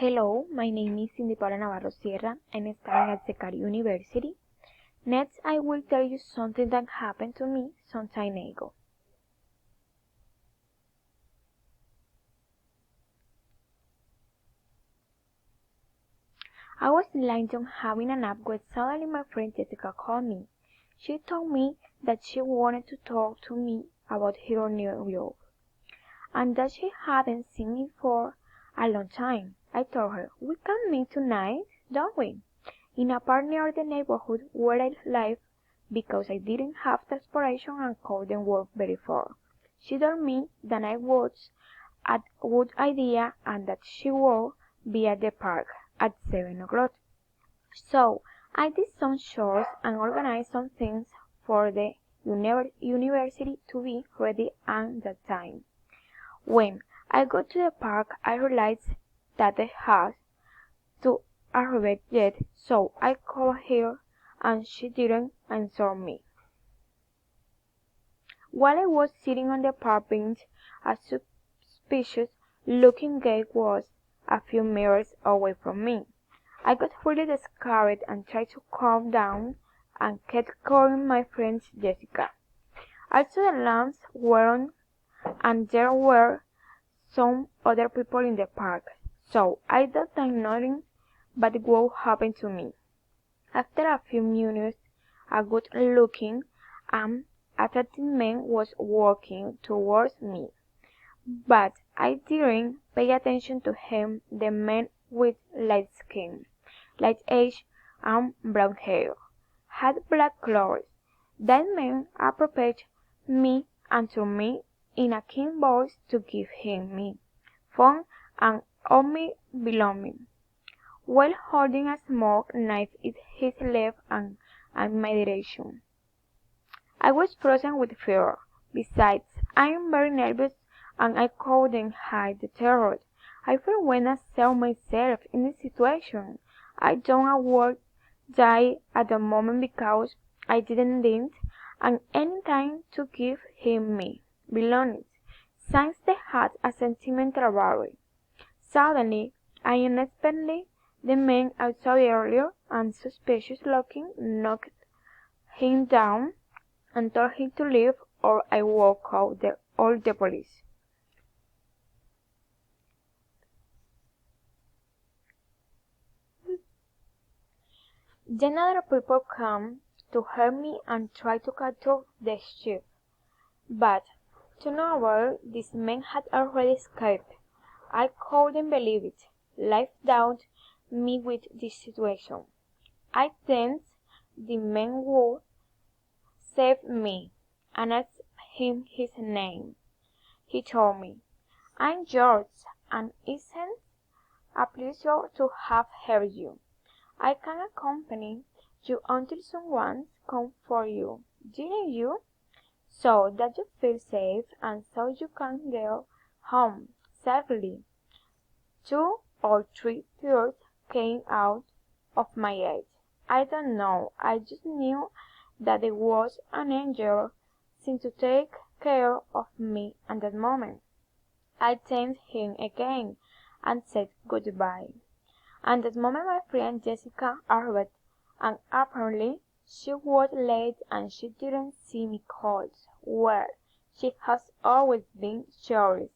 Hello, my name is Cindy Paula Navarro Sierra. I'm studying at Secari University. Next, I will tell you something that happened to me some time ago. I was lying down having a nap when suddenly my friend Jessica called me. She told me that she wanted to talk to me about her new job, and that she hadn't seen me for a long time. I told her, we can meet tonight, don't we? In a park near the neighborhood where I live, because I didn't have transportation and couldn't walk very far. She told me that I was a good idea and that she would be at the park at 7 o'clock. So I did some chores and organized some things for the university to be ready at that time. When I got to the park, I realized that I had to arrive yet, so I called her and she didn't answer me. While I was sitting on the park bench, a suspicious looking guy was a few meters away from me. I got really scared and tried to calm down and kept calling my friend Jessica. Also the lamps were on and there were some other people in the park, so I thought that nothing bad would happen to me. After a few minutes, a good-looking and attractive man was walking towards me, but I didn't pay attention to him. The man with light skin, light age, and brown hair had black clothes. That man approached me and told me in a keen voice to give him my phone and all my belongings, while holding a small knife in his left hand in my direction. I was frozen with fear. Besides, I am very nervous and I couldn't hide the terror I felt when I saw myself in this situation. I don't avoid die at the moment because I didn't think at any time to give him my belongings, since they had a sentimental value. Suddenly, unexpectedly, the man I saw earlier, unsuspicious looking, knocked him down and told him to leave or I would call all the police. Then other people came to help me and try to capture the thief, but to no avail. This man had already escaped. I couldn't believe it. Life doubted me with this situation. I sensed the man would save me, and asked him his name. He told me, I'm George, and isn't a pleasure to have heard you. I can accompany you until someone comes for you, didn't you? So that you feel safe and so you can go home safely. 2 or 3 tears came out of my eyes. I don't know, I just knew that it was an angel sent to take care of me at that moment. I thanked him again and said goodbye. At that moment my friend Jessica arrived, and apparently she was late and she didn't see me cold. Well, she has always been curious.